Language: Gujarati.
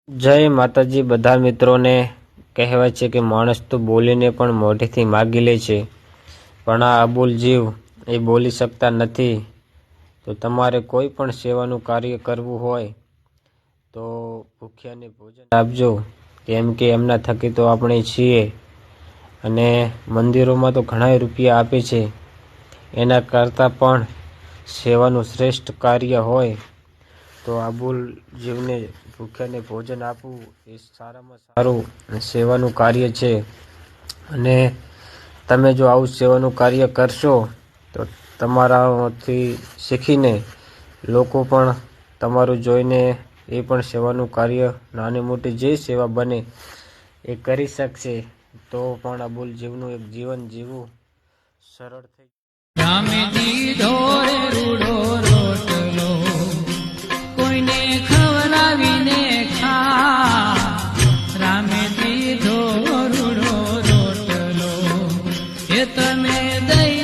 જય માતાજી બધા મિત્રોને। કહેવાય છે કે માણસ તો બોલીને પણ મોઢેથી માગી લે છે, પણ આ અબોલ જીવ એ બોલી શકતા નથી। તો તમારે કોઈ પણ સેવાનું કાર્ય કરવું હોય તો ભૂખ્યાને ભોજન આપજો, કેમ કે એમના થકી તો આપણે છીએ। અને મંદિરોમાં તો ઘણા રૂપિયા આપે છે, એના કરતાં પણ સેવાનું શ્રેષ્ઠ કાર્ય હોય તો અબોલ જીવને ભૂખ્યાને ભોજન આપવું એ સારામાં સારું સેવાનું કાર્ય છે। અને તમે જો આવું સેવાનું કાર્ય કરશો તો તમારાથી શીખીને લોકો પણ તમારું જોઈને એ પણ સેવાનું કાર્ય નાની મોટી જે સેવા બને એ કરી શકશે, તો પણ અબોલ જીવનું એક જીવન જીવવું સરળ થઈ જશે। રામે દીધો રે રૂડો રોટલો, કોઈને ખવડાવીને ખા। રામે દીધો રૂડો રોટલો, એ તમે દઈ